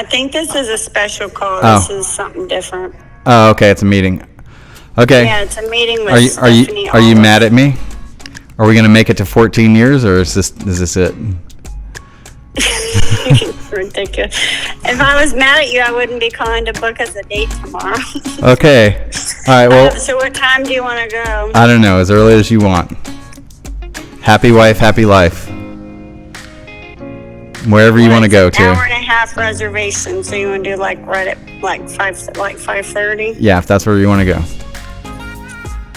I think this is a special call. This is something different. Oh, okay. It's a meeting. Okay. Yeah, it's a meeting with Stephanie. Are you mad at me? Are we gonna make it to 14 years, or is this it? Ridiculous. If I was mad at you, I wouldn't be calling to book us a date tomorrow. Okay. All right. Well. So what time do you want to go? I don't know. As early as you want. Happy wife, happy life. Wherever you want to go to. Hour and a half reservation. So you want to do right at 5:30? Yeah, if that's where you want to go.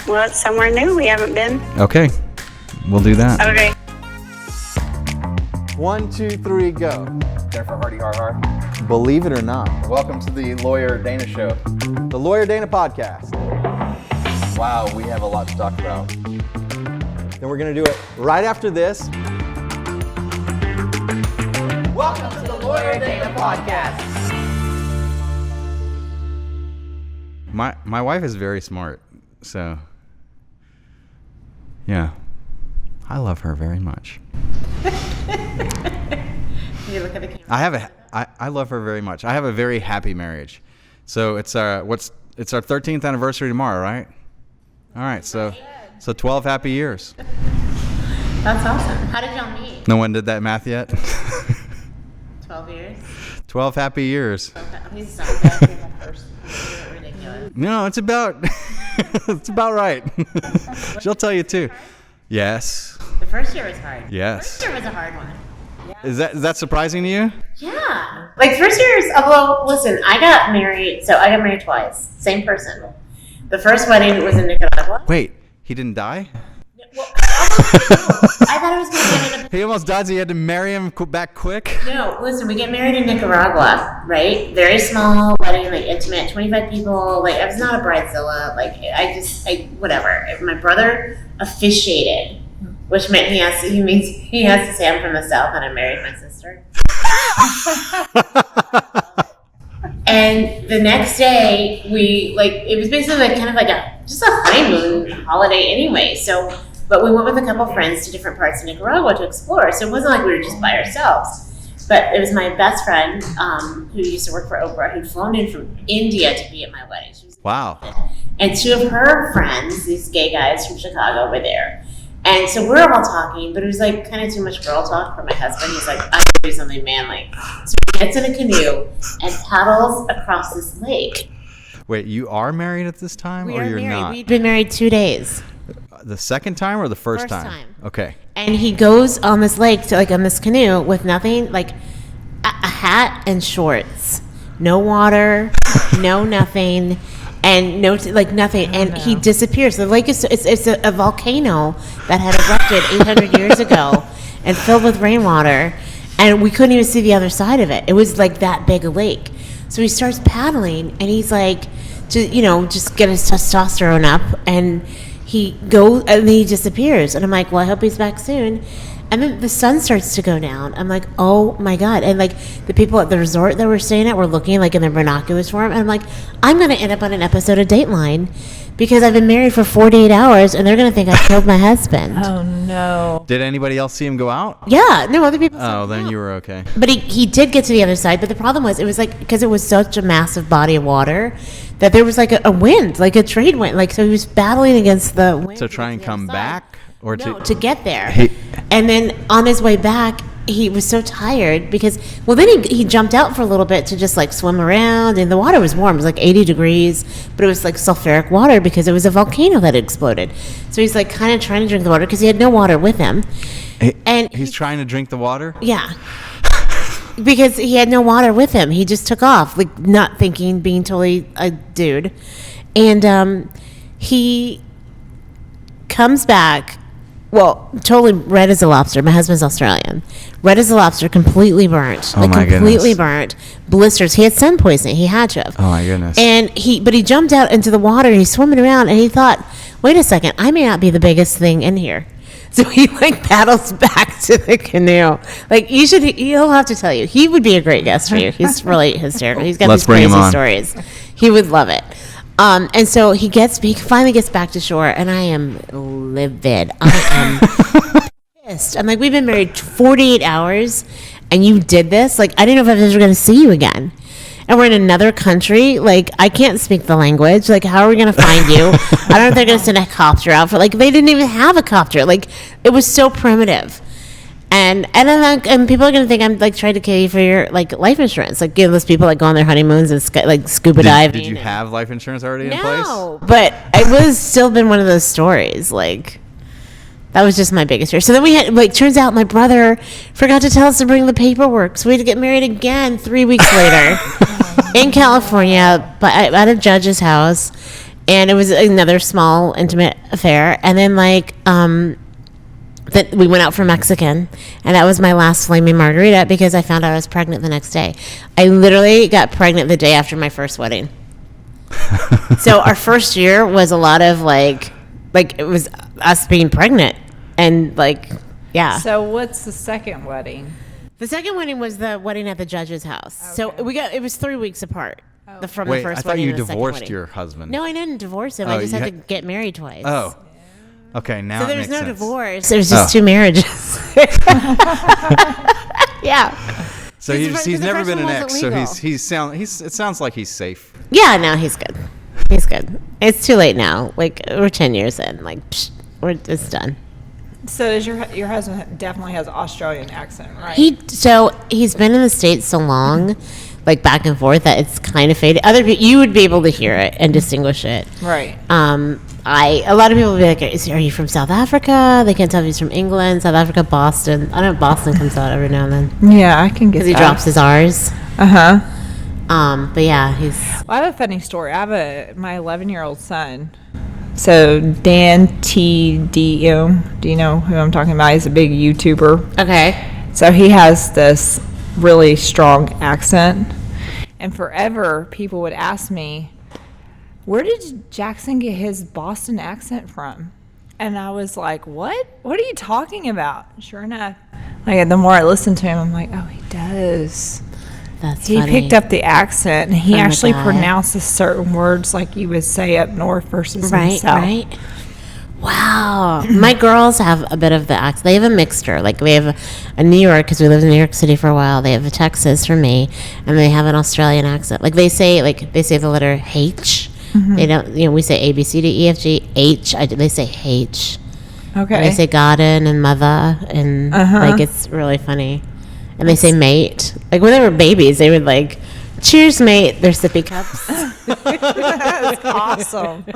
Well, it's somewhere new. We haven't been. Okay. We'll do that. Okay. 1, 2, 3, go. Jennifer Hardy, har. Believe it or not, Welcome to the Lawyer Dana Show. the Lawyer Dana podcast. Wow, we have a lot to talk about. Then we're going to do it right after this. Welcome to the Lawyer Dana podcast. My wife is very smart, so yeah, I love her very much. You look at the camera. I love her very much. I have a very happy marriage. So it's our 13th anniversary tomorrow, right? All right, so 12 happy years. That's awesome. How did y'all meet? No one did that math yet. 12 years? 12 happy years. He's so good. He's the first. He's ridiculous. No, it's about right. She'll tell you too. Yes. The first year was hard. Yes. The first year was a hard one. Is that surprising to you? Yeah. Like first year is, although, listen, I got married twice. Same person. The first wedding was in Nicaragua. Wait, he didn't die? Well, I thought it was going to end up. He almost died, so you had to marry him back quick? No, listen, we get married in Nicaragua, right? Very small wedding, like intimate, 25 people. Like, I was not a bridezilla. Like, whatever. My brother officiated, which meant he has to say I'm from the South and I married my sister. And the next day, it was basically kind of like just a honeymoon holiday anyway. So, but we went with a couple friends to different parts of Nicaragua to explore. So it wasn't like we were just by ourselves. But it was my best friend who used to work for Oprah, who'd flown in from India to be at my wedding. She was Wow. And two of her friends, these gay guys from Chicago, were there. And so we're all talking, but it was like kind of too much girl talk for my husband. He's like, I have to do something manly. So he gets in a canoe and paddles across this lake. Wait, you are married at this time, We or are you're married. not? We'd been married 2 days. The second time or the first First time. Okay. And he goes on this lake, on this canoe with nothing, like a hat and shorts. No water, no nothing. And nothing, and he disappears. The lake it's a volcano that had erupted 800 years ago and filled with rainwater, and we couldn't even see the other side of it. It was like that big a lake. So he starts paddling, and he's like, just get his testosterone up, and he goes, and he disappears. And I'm like, well, I hope he's back soon. And then the sun starts to go down. I'm like, oh my God. And like the people at the resort that we're staying at were looking like in their binoculars for him. And I'm like, I'm going to end up on an episode of Dateline because I've been married for 48 hours and they're going to think I killed my husband. Oh no. Did anybody else see him go out? Yeah. No, other people. Oh, then you were okay. But he did get to the other side. But the problem was, it was like, because it was such a massive body of water that there was like a wind, like a trade wind. Like, so he was battling against the wind. To try and come back? Or to get there. And then on his way back, he was so tired because, then he jumped out for a little bit to just like swim around, and the water was warm. It was like 80 degrees, but it was like sulfuric water because it was a volcano that exploded. So he's like kind of trying to drink the water because he had no water with him. And he's trying to drink the water? Yeah. Because he had no water with him. He just took off, like not thinking, being totally a dude. And he comes back. Well, totally red as a lobster. My husband's Australian. Red as a lobster, completely burnt. Oh my completely goodness. Burnt. Blisters. He had sun poisoning. He had to have. Oh my goodness. But he jumped out into the water and he's swimming around and he thought, wait a second, I may not be the biggest thing in here. So he paddles back to the canoe. He'll have to tell you. He would be a great guest for you. He's really hysterical. He's got Let's these bring him crazy on. stories. He would love it. And so he finally gets back to shore, and I am livid. I am pissed. I'm like, we've been married 48 hours, and you did this, like, I didn't know if I was ever going to see you again. And we're in another country. Like, I can't speak the language. Like, how are we going to find you? I don't know if they're going to send a copter out for, like, they didn't even have a copter. Like, it was so primitive. And then, like, and people are going to think I'm, like, trying to kill you for your, like, life insurance. Like, those people, like, go on their honeymoons and, like, scuba diving. Did you have life insurance already in place? No, but it was still been one of those stories. Like, that was just my biggest fear. So then we had, like, turns out my brother forgot to tell us to bring the paperwork. So we had to get married again 3 weeks later in California, but at a judge's house. And it was another small, intimate affair. And then, like, that we went out for Mexican, and that was my last flaming margarita because I found out I was pregnant the next day. I literally got pregnant the day after my first wedding. So our first year was a lot of, like it was us being pregnant. And, like, yeah. So what's the second wedding? The second wedding was the wedding at the judge's house. Okay. So it was 3 weeks apart from Wait, the first I thought wedding you and the second divorced wedding. your husband. No, I didn't divorce him. Oh, I just you had to get married twice. Oh. Okay, now So it there makes was no sense. divorce. There was just 2 marriages. Yeah. So Because he's the never first been an one ex, wasn't so legal. it sounds like he's safe. Yeah, no, he's good. He's good. It's too late now. Like, we're 10 years in. Like, it's done. So does your husband definitely has an Australian accent, right? He's been in the States so long, like, back and forth, that it's kind of faded. Other people, you would be able to hear it and distinguish it. Right. A lot of people would be like, are you from South Africa? They can't tell if he's from England, South Africa, Boston. I know Boston comes out every now and then. Yeah, I can get Because he that. drops his R's. But yeah, he's... Well, I have a funny story. I have my 11-year-old son. So Dan TDM, do you know who I'm talking about? He's a big YouTuber. Okay. So he has this really strong accent. And forever, people would ask me, where did Jackson get his Boston accent from? And I was like, what? What are you talking about? Sure enough, like, the more I listened to him, I'm like, oh, he does. That's He funny. picked up the accent, and he From the actually guy. pronounces certain words like you would say up north versus in the south. Right. Wow. My girls have a bit of the accent. They have a mixture. Like, we have a New York, because we lived in New York City for a while. They have a Texas for me, and they have an Australian accent. Like, they say the letter H. They don't, we say A, B, C, D, E, F, G, H. They say H. Okay. And they say garden and mother, and, like, it's really funny. And they say mate. Like, when they were babies, they would, like, cheers, mate. Their sippy cups. That's awesome.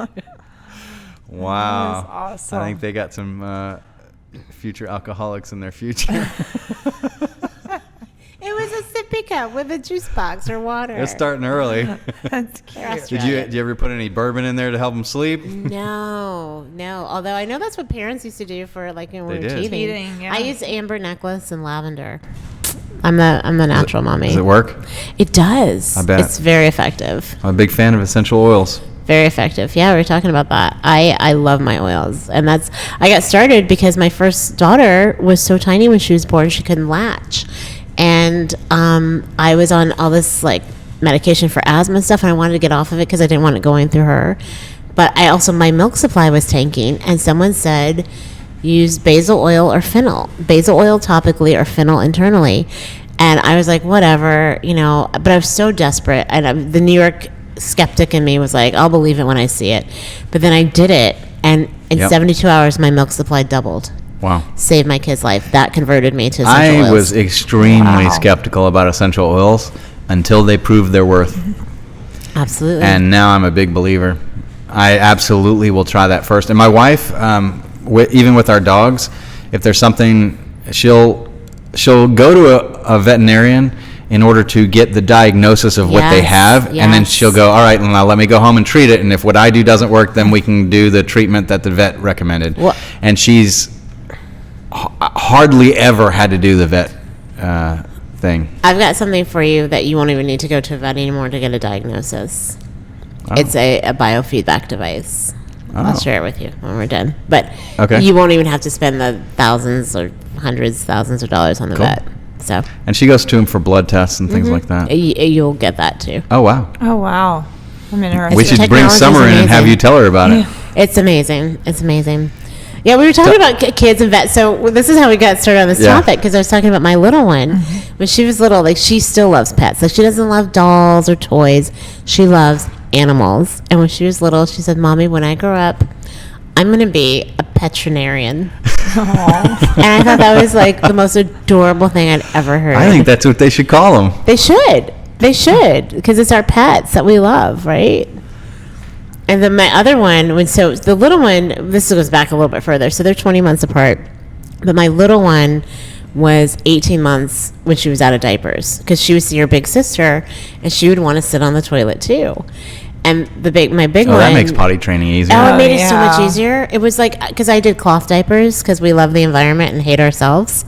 Wow. That is awesome. I think they got some future alcoholics in their future. It was a sippy cup with a juice box or water. They're starting early. That's cute. Did you ever put any bourbon in there to help them sleep? No. Although I know that's what parents used to do for, like, when we were They did. teething. Teething, yeah. I used amber necklace and lavender. I'm the natural mommy. Does it work? It does. I bet. It's very effective. I'm a big fan of essential oils. Very effective. Yeah, we were talking about that. I love my oils. And I got started because my first daughter was so tiny when she was born, she couldn't latch. And I was on all this, like, medication for asthma and stuff, and I wanted to get off of it because I didn't want it going through her. But my milk supply was tanking, and someone said, use basil oil or fennel. Basil oil topically or fennel internally. And I was like, whatever, but I was so desperate. And the New York skeptic in me was like, I'll believe it when I see it. But then I did it, and in 72 hours, my milk supply doubled. Wow. Saved my kid's life. That converted me to essential oils. I was extremely skeptical about essential oils until they proved their worth. Absolutely. And now I'm a big believer. I absolutely will try that first. And my wife, even with our dogs, if there's something, she'll go to a veterinarian in order to get the diagnosis of what they have, and then she'll go, all right, now let me go home and treat it, and if what I do doesn't work, then we can do the treatment that the vet recommended. Well, and she's hardly ever had to do the vet thing. I've got something for you that you won't even need to go to a vet anymore to get a diagnosis. Oh. It's a biofeedback device. I'll share it with you when we're done. But Okay. you won't even have to spend the thousands or thousands of dollars on the Cool. vet. So And she goes to him for blood tests and things like that. you'll get that too. Oh, wow. Oh, wow. I'm interested. We should bring technology's Summer in and have amazing. you tell her about it. It's amazing. It's amazing. Yeah, we were talking about kids and vets. So this is how we got started on this topic, because I was talking about my little one. When she was little, like, she still loves pets. Like, she doesn't love dolls or toys. She loves animals. And when she was little, she said, Mommy, when I grow up, I'm going to be a veterinarian. And I thought that was like the most adorable thing I'd ever heard. I think that's what they should call them. They should. They should, because it's our pets that we love, right? And then my other one, so the little one, this goes back a little bit further. So they're 20 months apart. But my little one was 18 months when she was out of diapers, because she would see her big sister, and she would want to sit on the toilet too. And my big one. That makes potty training easier. Oh, it made it so much easier. It was like, because I did cloth diapers because we love the environment and hate ourselves.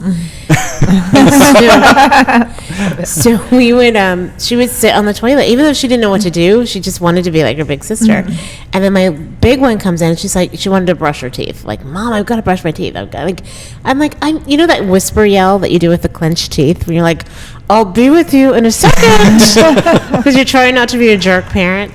So we would, she would sit on the toilet, even though she didn't know what to do. She just wanted to be like her big sister. And then my big one comes in, and she's like, she wanted to brush her teeth. Like, Mom, I've got to brush my teeth. I'm like, you know that whisper yell that you do with the clenched teeth when you're like, I'll be with you in a second, because you're trying not to be a jerk parent.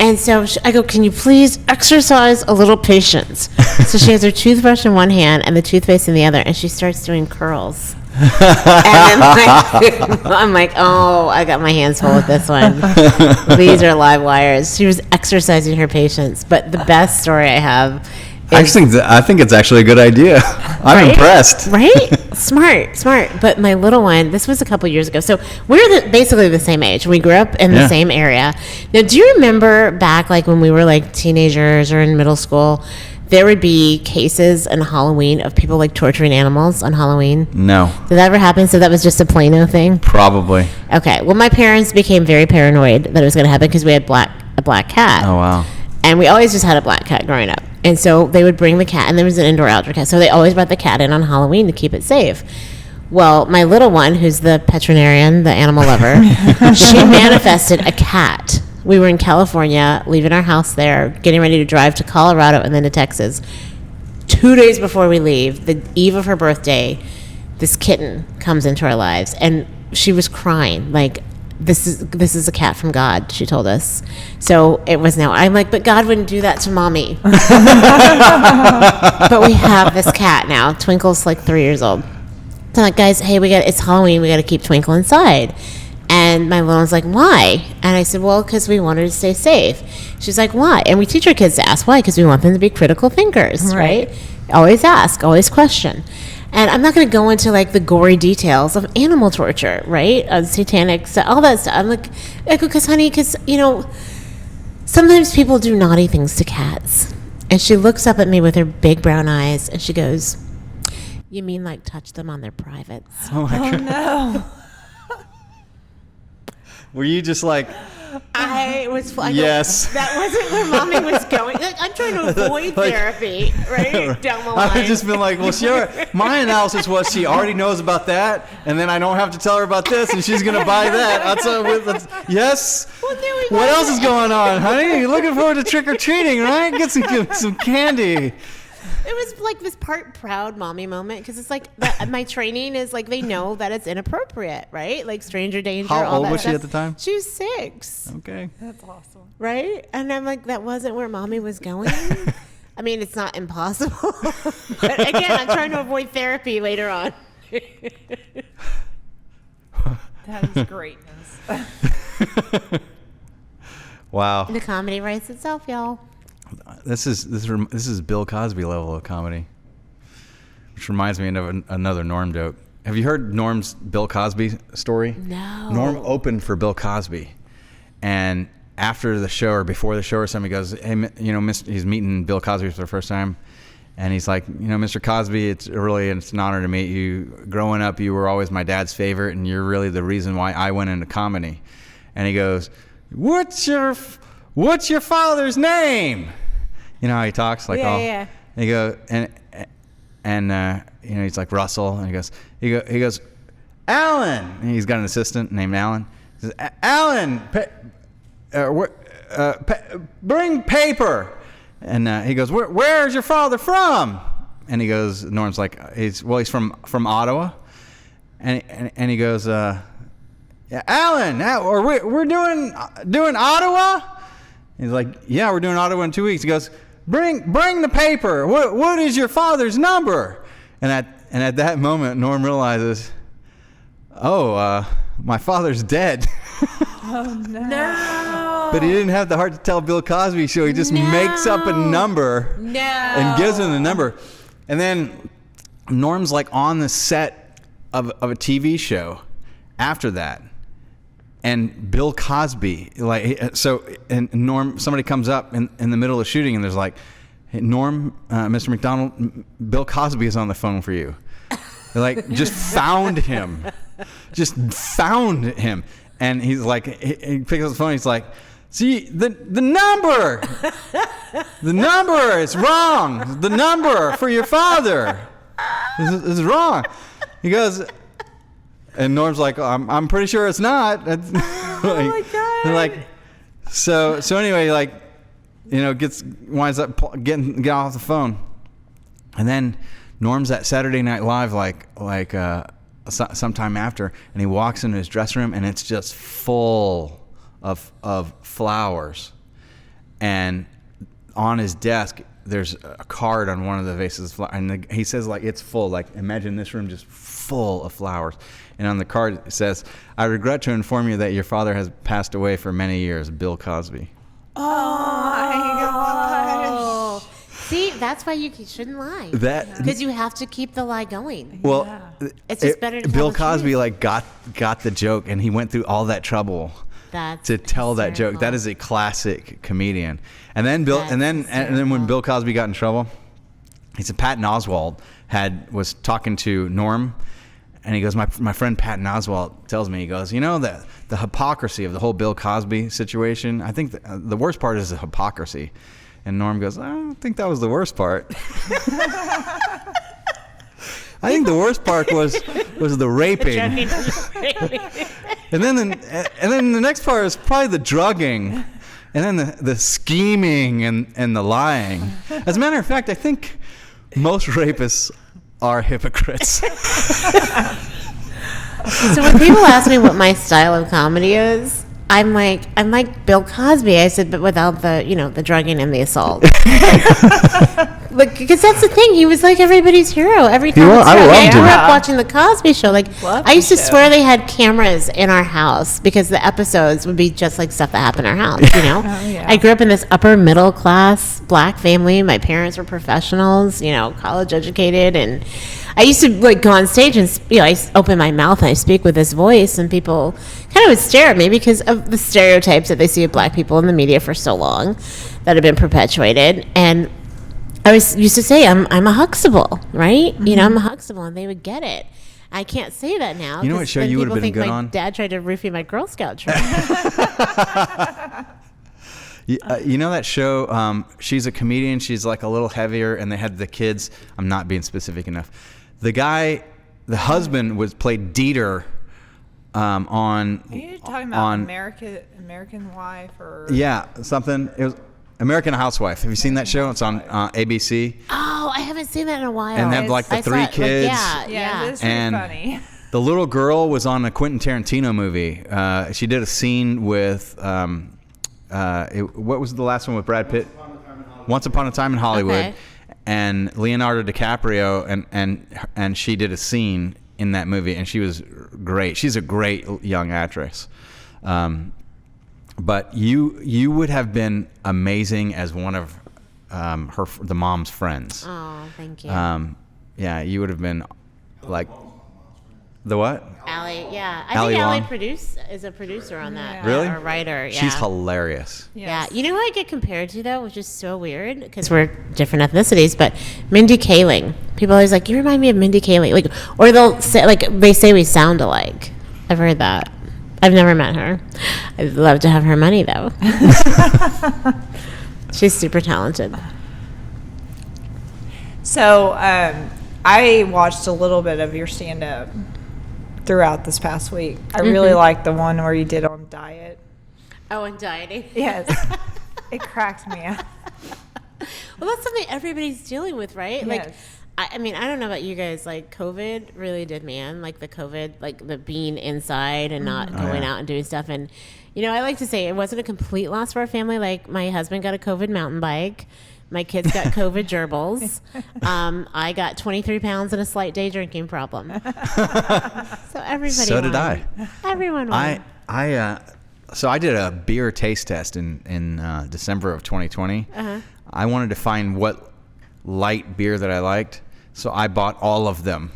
And so I go, can you please exercise a little patience? So she has her toothbrush in one hand and the toothpaste in the other, and she starts doing curls. And then I'm like, oh, I got my hands full with this one. These are live wires. She was exercising her patience. But the best story I have is... I think it's actually a good idea. I'm impressed. Right? Smart. But my little one, this was a couple years ago. So we're basically the same age. We grew up in the same area. Now, do you remember back, like, when we were, like, teenagers or in middle school, there would be cases on Halloween of people, like, torturing animals on Halloween? No. Did that ever happen? So that was just a Plano thing? Probably. Okay. Well, my parents became very paranoid that it was going to happen because we had a black cat. Oh, wow. And we always just had a black cat growing up. And so they would bring the cat, and there was an indoor outdoor cat. So they always brought the cat in on Halloween to keep it safe. Well, my little one, who's the veterinarian, the animal lover, she manifested a cat. We were in California, leaving our house there, getting ready to drive to Colorado and then to Texas. 2 days before we leave, the eve of her birthday, this kitten comes into our lives. And she was crying, like, this is a cat from God, she told us. So it was now. I'm like, but God wouldn't do that to Mommy. But we have this cat now. Twinkle's like 3 years old. So I'm like, guys, hey, it's Halloween. We got to keep Twinkle inside. And my little one's like, why? And I said, well, because we want her to stay safe. She's like, why? And we teach our kids to ask why, because we want them to be critical thinkers, right? Always ask, always question. And I'm not going to go into, like, the gory details of animal torture, right? Satanic stuff, all that stuff. I'm like, because, honey, you know, sometimes people do naughty things to cats. And she looks up at me with her big brown eyes, and she goes, you mean, like, touch them on their privates? Oh, my God. No. Were you just like... I was like, yes. That wasn't where Mommy was going. Like, I'm trying to avoid therapy, right? Down the line. I would just been like, well, my analysis was she already knows about that, and then I don't have to tell her about this, and she's going to buy that. Yes? Well, there we go. What else is going on, honey? You're looking forward to trick-or-treating, right? Get some candy. It was like this part proud Mommy moment, because it's like my training is like they know that it's inappropriate, right? Like stranger danger. How all old that was she stuff. at the time? She was 6. Okay. That's awesome. Right? And I'm like, that wasn't where Mommy was going. I mean, it's not impossible. But again, I'm trying to avoid therapy later on. That is greatness. Wow. The comedy writes itself, y'all. This is Bill Cosby level of comedy, which reminds me of another Norm joke. Have you heard Norm's Bill Cosby story? No. Norm opened for Bill Cosby, and after the show or before the show or something, he goes, hey, you know, he's meeting Bill Cosby for the first time, and he's like, you know, Mr. Cosby, it's an honor to meet you. Growing up, you were always my dad's favorite, and you're really the reason why I went into comedy. And he goes, what's your father's name? You know how he talks, like, yeah. And he goes, and you know, he's like Russell, and he goes, Alan. And he's got an assistant named Alan. He says, Alan, bring paper. And he goes, where's your father from? And he goes, Norm's like, he's from Ottawa. And he goes, yeah, Alan, we're doing Ottawa. He's like, yeah, we're doing Ottawa in 2 weeks. He goes, bring the paper. What is your father's number? And at that moment, Norm realizes, my father's dead. No. But he didn't have the heart to tell Bill Cosby, so he just makes up a number and gives him the number. And then Norm's like on the set of a TV show after that. And Bill Cosby, and Norm, somebody comes up in the middle of shooting, and there's like, hey, Norm, Mr. McDonald, Bill Cosby is on the phone for you. They're like, just found him. And he's like, he picks up the phone, he's like, see, the number is wrong. The number for your father is wrong. He goes, and Norm's like, I'm pretty sure it's not. Oh my God. Like, so anyway, like, winds up getting off the phone, and then Norm's at Saturday Night Live, sometime after, and he walks into his dressing room, and it's just full of flowers, and on his desk there's a card on one of the vases of flowers, and he says, like, it's full, like, imagine this room just full of flowers. And on the card it says, I regret to inform you that your father has passed away for many years, Bill Cosby. Oh my gosh. See, that's why you shouldn't lie. Because you have to keep the lie going. Well, it's just better to Bill tell the Cosby truth. got the joke, and he went through all that trouble to tell that joke. That is a classic comedian. And then when Bill Cosby got in trouble, he said Patton Oswalt was talking to Norm, and he goes, my friend Patton Oswalt tells me, he goes, the hypocrisy of the whole Bill Cosby situation, I think the worst part is the hypocrisy. And Norm goes, I don't think that was the worst part. I think the worst part was the raping. And then the next part is probably the drugging, and then the scheming and the lying. As a matter of fact, I think most rapists are hypocrites. So when people ask me what my style of comedy is, I'm like Bill Cosby. I said, but without the drugging and the assault. Because that's the thing. He was like everybody's hero every time. I grew up watching the Cosby Show. I used to swear they had cameras in our house because the episodes would be just like stuff that happened in our house. I grew up in this upper middle class black family. My parents were professionals, college educated, and I used to go on stage and I open my mouth and I speak with this voice, and people kind of would stare at me because of the stereotypes that they see of black people in the media for so long that have been perpetuated. And I used to say I'm a Huxtable, right? Mm-hmm. I'm a Huxtable, and they would get it. I can't say that now. You know what show you would have been good on? My dad tried to roofie my Girl Scout troop. You know that show? She's a comedian. She's like a little heavier, and they had the kids. I'm not being specific enough. The husband played Dieter. On. Are you talking about American Wife or? Yeah, something. It was American Housewife. Have you seen that show? It's on ABC. Oh, I haven't seen that in a while. And they have like the three kids. Yeah, it's really funny. The little girl was on a Quentin Tarantino movie. She did a scene with what was the last one with Brad Pitt? Once Upon a Time in Hollywood. Okay. And Leonardo DiCaprio and she did a scene in that movie, and she was great. She's a great young actress. But you would have been amazing as one of the mom's friends. Oh, thank you. Yeah, you would have been like the what? Allie, yeah. I Allie think Allie Wong. is a producer on that. Really? Or a writer, yeah. She's hilarious. Yes. Yeah. You know who I get compared to, though, which is so weird, because we're different ethnicities, but Mindy Kaling. People are always like, you remind me of Mindy Kaling. Or they'll say, they say we sound alike. I've heard that. I've never met her. I'd love to have her money, though. She's super talented. So I watched a little bit of your stand-up throughout this past week. I really liked the one where you did on diet. Oh, and dieting? Yes. It cracked me up. Well, that's something everybody's dealing with, right? Yes. I mean, I don't know about you guys. COVID really did me in. The COVID, the being inside and not going out and doing stuff. And, I like to say it wasn't a complete loss for our family. My husband got a COVID mountain bike. My kids got COVID gerbils. I got 23 pounds and a slight day drinking problem. So everybody So did won. I. Everyone won. So I did a beer taste test in December of 2020. I wanted to find what light beer that I liked, so I bought all of them.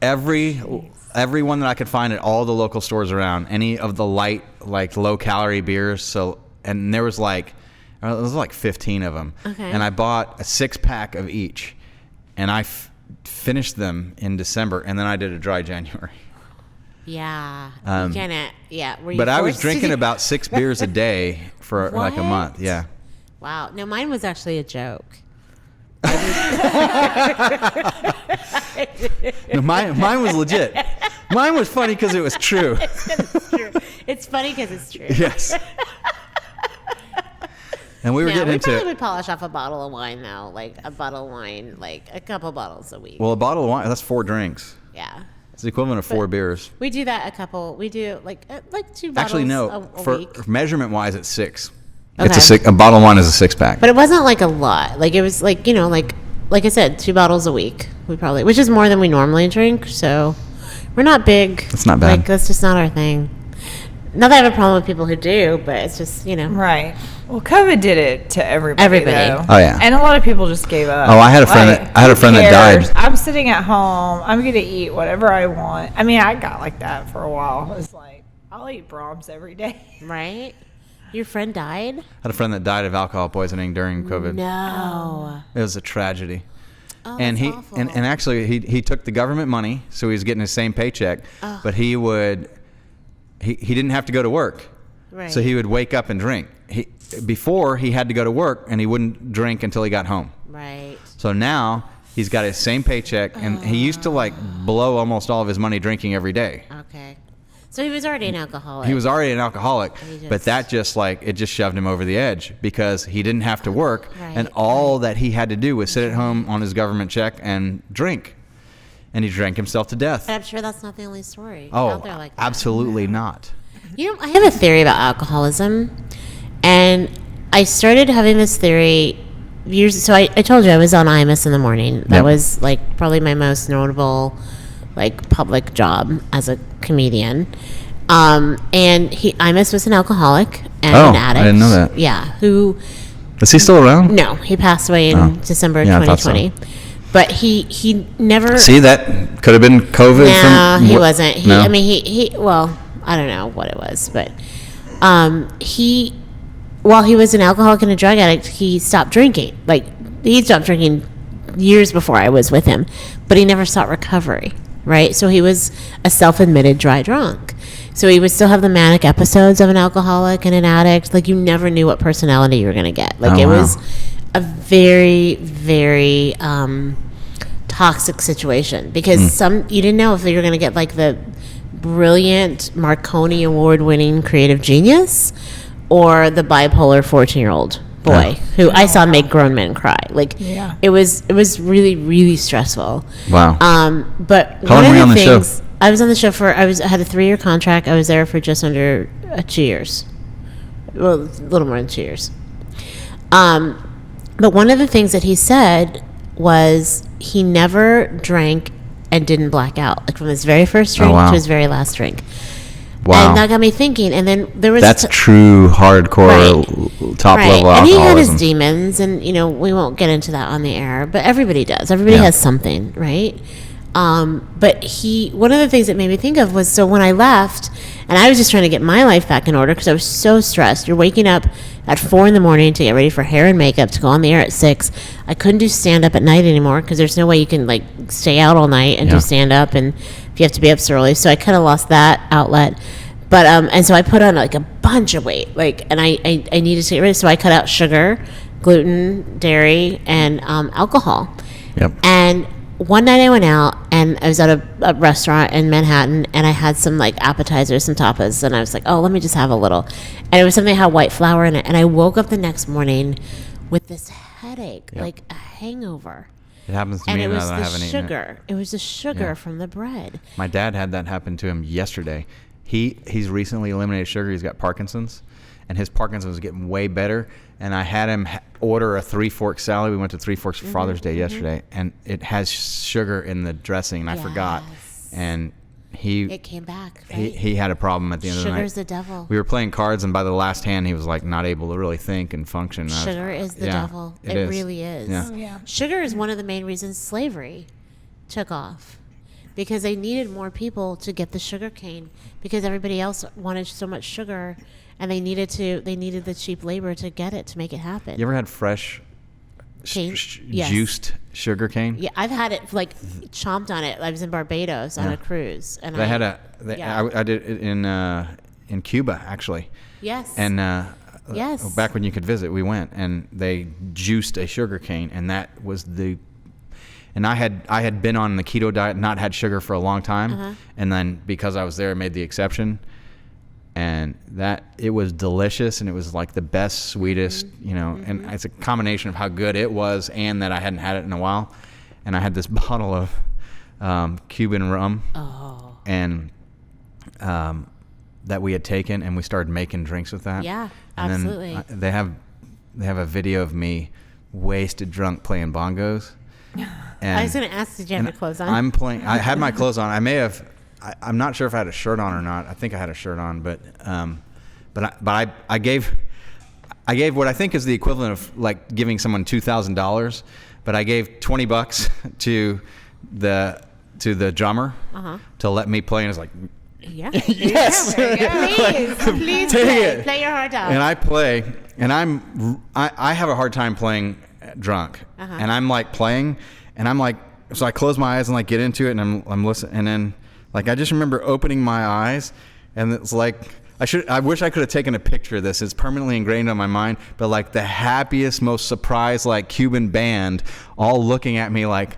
Every one that I could find at all the local stores around, any of the light, like low calorie beers. So, and there was like 15 of them. Okay. And I bought a 6-pack of each, and I finished them in December, and then I did a dry January. Yeah. Um, Were you But I was forced to drinking do- about 6 beers a day for like a month. What? Yeah. Wow. No, mine was actually a joke. No, mine was legit. Mine was funny because it was true. It's true. It's funny because it's true. Yes. And we were No, getting we into probably would polish off a bottle of wine though, like a bottle of wine, like a couple bottles a week. well, a bottle of wine, that's 4 drinks. Yeah. It's the equivalent of 4 beers. We do that a couple. We do like 2 bottles Actually, no. a For week. measurement wise, it's 6. Okay. It's a bottle of wine is a 6-pack. But it wasn't like a lot. Like it was like, like I said, 2 bottles a week. We probably, which is more than we normally drink. So we're not big. That's not bad. Like that's just not our thing. Not that I have a problem with people who do, but it's just, Right. Well, COVID did it to everybody. Everybody. Though. Oh, yeah. And a lot of people just gave up. Oh, I had a friend that cares? died. I'm sitting at home. I'm going to eat whatever I want. I mean, I got like that for a while. It's like, I'll eat Brahms every day. right? Your friend died? I had a friend that died of alcohol poisoning during COVID. No. It was a tragedy. Oh, And that's he awful. and actually he took the government money, so he was getting his same paycheck, but he didn't have to go to work. Right. So he would wake up and drink. Before he had to go to work and he wouldn't drink until he got home. Right. So now he's got his same paycheck, and he used to like blow almost all of his money drinking every day. Okay. So he was already an alcoholic. He was already an alcoholic, He but that just shoved him over the edge because he didn't have to work, Right, and all that he had to do was sit at home on his government check and drink, and he drank himself to death. But I'm sure that's not the only story Oh, out there like that. absolutely not. I have a theory about alcoholism, and I started having this theory years. So I told you I was on IMS in the morning. That Yep. was like probably my most notable, like public job as a comedian. And IMS was an alcoholic and Oh, an addict. I didn't know that. Yeah, who? Is he still around? No, he passed away in Oh. December Yeah, I thought so. 2020. But he never. See, that could have been COVID. No, from he wasn't. No? I mean, he. Well, I don't know what it was, but while he was an alcoholic and a drug addict, he stopped drinking. Like he stopped drinking years before I was with him, but he never sought recovery. Right, so he was a self-admitted dry drunk. So he would still have the manic episodes of an alcoholic and an addict. Like you never knew what personality you were going to get. Like Oh, it wow. was a very, very toxic situation because you didn't know if you were going to get like the brilliant Marconi award-winning creative genius or the bipolar 14-year-old boy who I saw make grown men cry. Like Yeah. it was really, really stressful. Wow. But How long one were you of on the the show? things I was on the show for I had a 3-year contract. I was there for just under 2 years. Well, a little more than 2 years. But one of the things that he said was he never drank and didn't black out, like from his very first drink wow. to his very last drink. Wow. And that got me thinking. And then there was That's true hardcore top level and he had his alcoholism. demons, and we won't get into that on the air, but everybody does. Everybody Yeah. has something, right? But one of the things that made me think of was, so when I left, and I was just trying to get my life back in order because I was so stressed. You're waking up at 4 a.m. to get ready for hair and makeup to go on the air at 6. I couldn't do stand up at night anymore because there's no way you can like stay out all night and Yeah. do stand up, and if you have to be up so early. So I kind of lost that outlet. But and so I put on like a bunch of weight, and I needed to get rid of. So I cut out sugar, gluten, dairy, and alcohol. Yep. And one night I went out and I was at a restaurant in Manhattan, and I had some like appetizers, some tapas, and I was like, oh, let me just have a little. And it was something that had white flour in it. And I woke up the next morning with this headache, Yep. like a hangover. It happens to And me it now was that I the haven't eaten it. sugar. It was the sugar Yeah. from the bread. My dad had that happen to him yesterday. He's recently eliminated sugar. He's got Parkinson's, and his Parkinson's was getting way better. And I had him order a 3-fork salad. We went to 3 Forks for Father's Day yesterday, and it has sugar in the dressing, and I forgot. And it came back. Right? He had a problem at the end of the night. Sugar's the devil. We were playing cards, and by the last hand, he was like not able to really think and function. Sugar is the devil. It really is. Yeah. Oh, yeah. Sugar is one of the main reasons slavery took off, because they needed more people to get the sugar cane, because everybody else wanted so much sugar, and they needed the cheap labor to get it, to make it happen. You ever had fresh Cane? Yes. juiced sugar cane? Yeah, I've had it like chomped on it. I was in Barbados on a cruise, and I did it in Cuba actually. Yes. And yes. back when you could visit, we went, and they juiced a sugar cane, and that was and I had been on the keto diet, not had sugar for a long time, and then because I was there, I made the exception, and it was delicious, and it was like the best, sweetest, and it's a combination of how good it was and that I hadn't had it in a while. And I had this bottle of Cuban rum, and that we had taken, and we started making drinks with that. Yeah, and absolutely. Then they have a video of me wasted drunk playing bongos. And, I was going to ask, did you have your clothes on? I'm playing. I had my clothes on. I may have. I'm not sure if I had a shirt on or not. I think I had a shirt on, but I gave what I think is the equivalent of like giving someone $2,000, but I gave $20 to the drummer to let me play, and it's like, yeah. yes, please take play your heart out. And I play, and I have a hard time playing drunk, and I'm like playing, and I'm like, so I close my eyes and like get into it, and I'm listening, and then like I just remember opening my eyes, and it's like I wish I could have taken a picture of this. It's permanently ingrained on my mind. But like the happiest, most surprised like Cuban band, all looking at me like,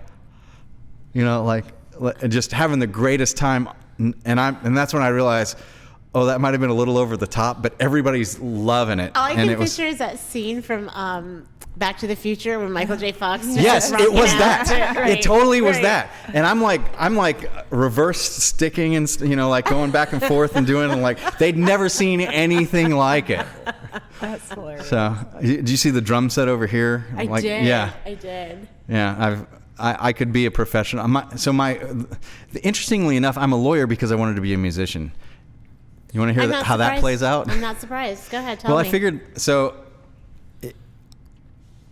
like just having the greatest time, and that's when I realized, oh, that might have been a little over the top, but everybody's loving it. All I can picture is that scene from Back to the Future when Michael J. Fox. Yes, it was that. Right, it totally was right. that. And I'm like reverse sticking and like going back and forth and doing it, like they'd never seen anything like it. That's hilarious. So, did you see the drum set over here? I did. Yeah, I did. Yeah, I could be a professional. Interestingly enough, I'm a lawyer because I wanted to be a musician. You want to hear how that plays out? I'm not surprised. Go ahead, tell me. Well, I figured so.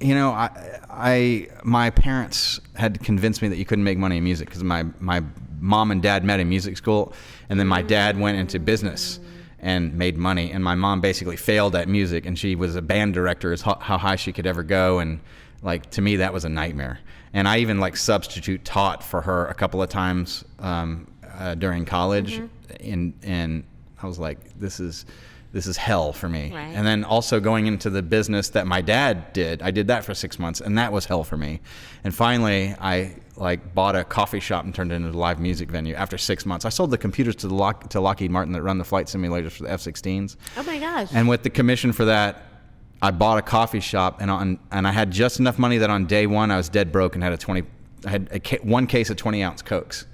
My parents had convinced me that you couldn't make money in music because my mom and dad met in music school, and then my dad went into business and made money, and my mom basically failed at music, and she was a band director, is how high she could ever go, and like to me that was a nightmare. And I even like substitute taught for her a couple of times during college, and I was like, this is hell for me. Right. And then also going into the business that my dad did, I did that for 6 months, and that was hell for me. And finally, I like bought a coffee shop and turned it into a live music venue after 6 months. I sold the computers to Lockheed Martin that run the flight simulators for the F-16s. Oh my gosh. And with the commission for that, I bought a coffee shop, and I had just enough money that on day one I was dead broke and had one case of 20-ounce Cokes.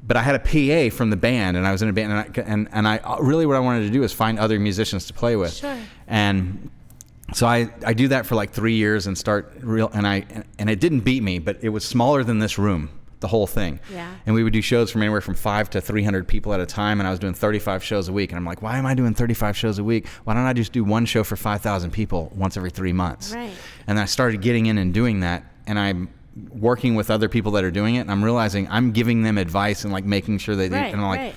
But I had a PA from the band, and I was in a band, and I really what I wanted to do is find other musicians to play with. Sure. And so I do that for like 3 years and and it didn't beat me, but it was smaller than this room, the whole thing. Yeah. And we would do shows from anywhere from 5 to 300 people at a time, and I was doing 35 shows a week. And I'm like, why am I doing 35 shows a week? Why don't I just do one show for 5,000 people once every 3 months? Right. And I started getting in and doing that, and I'm working with other people that are doing it, and I'm realizing I'm giving them advice and like making sure they do. Right, and I'm like,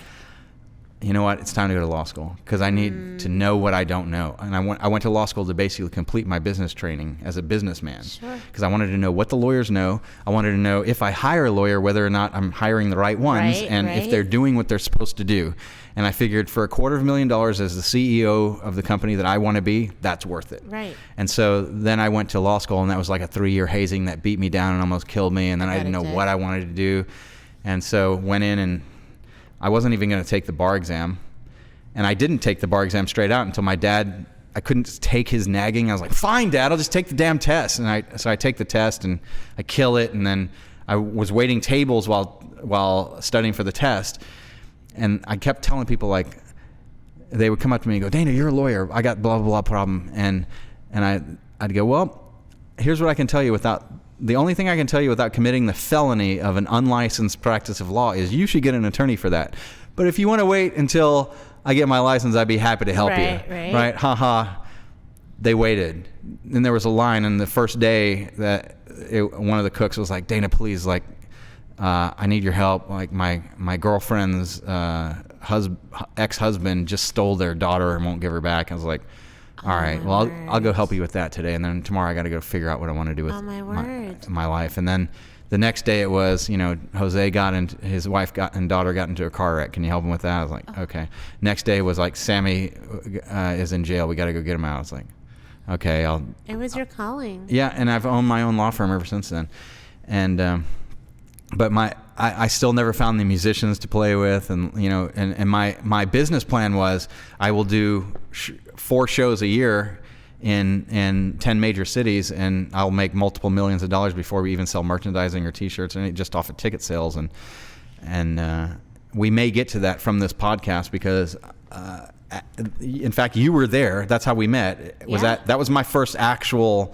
you know what? It's time to go to law school because I need to know what I don't know. And I went to law school to basically complete my business training as a businessman. Sure. Because I wanted to know what the lawyers know. I wanted to know if I hire a lawyer, whether or not I'm hiring the right ones, and if they're doing what they're supposed to do. And I figured for $250,000 as the CEO of the company that I want to be, that's worth it. Right. And so then I went to law school, and that was like a 3-year hazing that beat me down and almost killed me. And then I didn't know what I wanted to do. And so went in, and I wasn't even going to take the bar exam. And I didn't take the bar exam straight out until my dad, I couldn't take his nagging. I was like, fine, Dad, I'll just take the damn test. And so I take the test, and I kill it. And then I was waiting tables while studying for the test. And I kept telling people, like, they would come up to me and go, Dana, you're a lawyer. I got blah, blah, blah problem. And I'd go, well, here's what I can tell you the only thing I can tell you without committing the felony of an unlicensed practice of law is you should get an attorney for that. But if you want to wait until I get my license, I'd be happy to help you. Right? Ha ha. They waited. And there was a line on the first day that one of the cooks was like, Dana, please, like, I need your help. Like my girlfriend's ex-husband just stole their daughter and won't give her back. I was like, all right, well, I'll go help you with that today. And then tomorrow I got to go figure out what I want to do with my life. And then the next day it was, Jose his wife and daughter got into a car wreck. Can you help him with that? I was like, okay. Next day was like, Sammy is in jail. We got to go get him out. I was like, okay, It was your calling. Yeah, and I've owned my own law firm ever since then. And but I still never found the musicians to play with, and and my business plan was I will do 4 shows a year in 10 major cities, and I'll make multiple millions of dollars before we even sell merchandising or T-shirts, and just off of ticket sales, and we may get to that from this podcast because. In fact, you were there. That's how we met. That was my first actual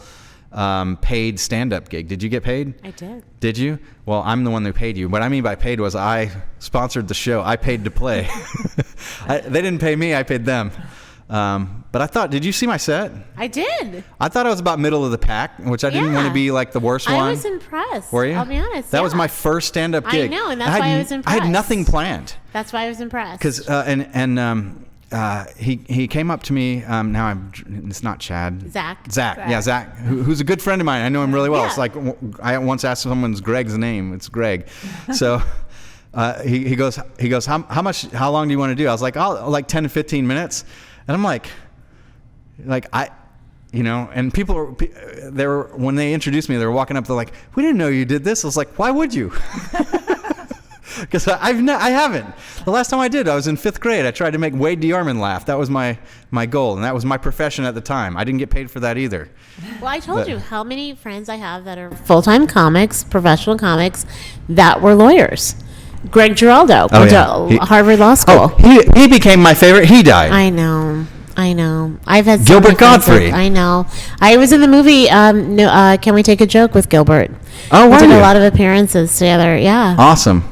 paid stand-up gig. Did you get paid? I did. Did you? Well, I'm the one who paid you. What I mean by paid was I sponsored the show. I paid to play. They didn't pay me. I paid them. But I thought, did you see my set? I did. I thought I was about middle of the pack, which I didn't want to be like the worst one. I was impressed. Were you? I'll be honest. That was my first stand-up gig. I know, and that's why I was impressed. I had nothing planned. That's why I was impressed. Because he came up to me. It's not Chad. Zach. Yeah, Zach, who's a good friend of mine. I know him really well. Yeah. It's like I once asked someone's Greg's name. It's Greg. So he goes, how long do you want to do? I was like, like 10 to 15 minutes. And I'm like and people when they introduced me, they were walking up. They're like, we didn't know you did this. I was like, why would you? Because I haven't. The last time I did, I was in 5th grade. I tried to make Wade DeArmond laugh. That was my goal, and that was my profession at the time. I didn't get paid for that either. Well, I told you how many friends I have that are full-time comics, professional comics, that were lawyers. Greg Giraldo went to Harvard Law School. He became my favorite. He died. I know. I've had Gilbert Gottfried. I know. I was in the movie Can We Take a Joke with Gilbert. Oh, wow. We did a lot of appearances together. Yeah. Awesome.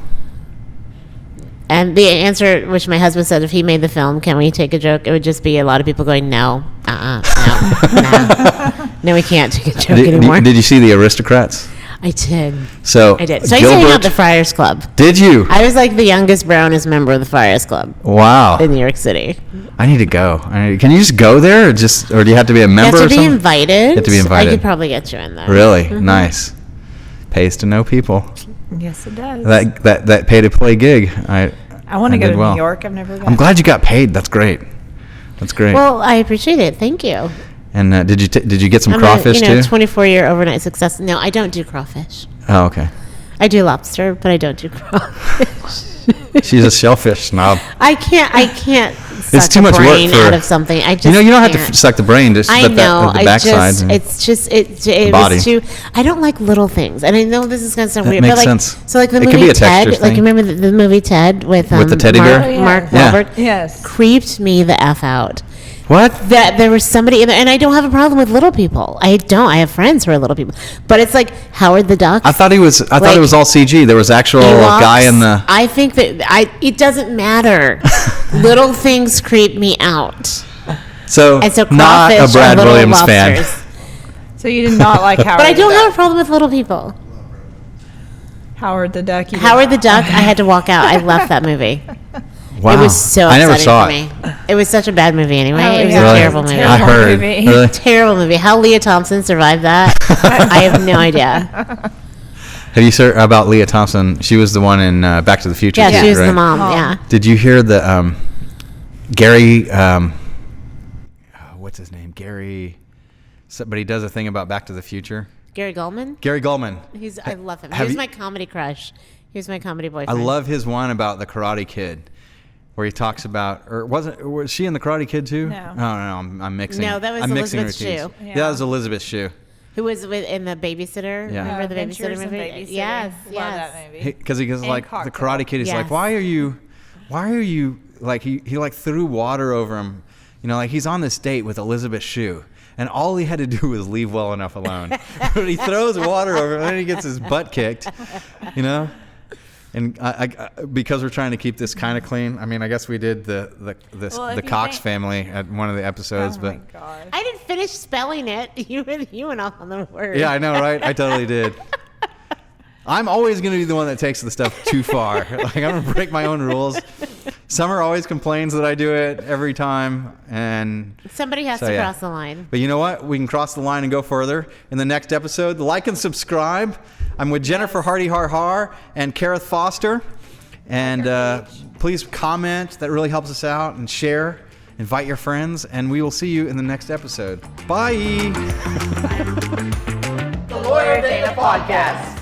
And the answer, which my husband said, if he made the film, Can We Take a Joke? It would just be a lot of people going, no, no, we can't take a joke anymore. Did you see The Aristocrats? I did. So I used to hang out at the Friars Club. Did you? I was like the youngest, brownest member of the Friars Club. Wow. In New York City. I need to go. Can you just go there, or do you have to be a member? You or have to be something? invited. You have to be invited. I could probably get you in there. Really? Mm-hmm. Nice. Pays to know people. Yes, it does. That pay to play gig. I want to go to New York. I've never been. I'm glad you got paid. That's great. Well, I appreciate it. Thank you. And did you get some crawfish too? 24-year overnight success. No, I don't do crawfish. Oh, okay. I do lobster, but I don't do crawfish. She's a shellfish snob. I can't suck it's too much brain work out of something. I just you don't can't. have to suck the brain. Just I know. The backside. It body. was too. I don't like little things, and I know this is gonna sound That weird, makes but like sense. so, like the It could movie be a Ted. texture Like thing. remember the movie Ted with the teddy bear? Mark Yeah. Wahlberg? Yes. Creeped me the F out. What? That there was somebody in there, and I don't have a problem with little people. I don't. I have friends who are little people, but it's like Howard the Duck. I thought it was all CG. There was actual Ewoks. guy in the. I think that it doesn't matter. Little things creep me out. So And so not a crawfish Brad are little Williams lobsters. fan. So you did not like Howard. But I don't the have a Duck. problem with little people. Howard the Duck. Howard the Duck. I had to walk out. I left that movie. Wow. It was so I never upsetting saw for it. me. It was such a bad movie anyway. Oh, It was yeah. a Really? terrible movie. I heard. movie. Really? Terrible movie. How Leah Thompson survived that, I have no idea. Have you heard about Leah Thompson? She was the one in Back to the Future. Yeah, too, she was right? the mom. Yeah. Did you hear the Gary? What's his name? Gary. But he does a thing about Back to the Future. Gary Goldman. Gary Goldman. I love him. He Have was you- my comedy crush. He was my comedy I boyfriend. love his one about the Karate Kid, where he talks about, or was she in the Karate Kid too? No. Oh, no, I'm mixing. No, that was I'm mixing Elizabeth routines. Shue. Yeah, that was Elizabeth Shue. Who was in the Babysitter? Yeah. Remember the Adventures Babysitter in movie? Babysitting. Yes, Love yes. that movie. Because he goes And like the Cocktail. Karate Kid. He's like, Yes. why are you why are you, like, he like threw water over him. You know, like he's on this date with Elizabeth Shue. And all he had to do was leave well enough alone. But he throws water over him, and then he gets his butt kicked, you know? And I because we're trying to keep this kind of clean, I mean, I guess we did the Cox family at one of the episodes. Oh but my God. I didn't finish spelling it. You went off on the word. Yeah, I know, right? I totally did. I'm always going to be the one that takes the stuff too far. Like, I'm going to break my own rules. Summer always complains that I do it every time, and Somebody has to cross the line. But you know what? We can cross the line and go further in the next episode. Like and subscribe. I'm with Jennifer Hardy Har Har and Karith Foster. And please comment. That really helps us out. And share. Invite your friends. And we will see you in the next episode. Bye. The Lawyer Dana Podcast.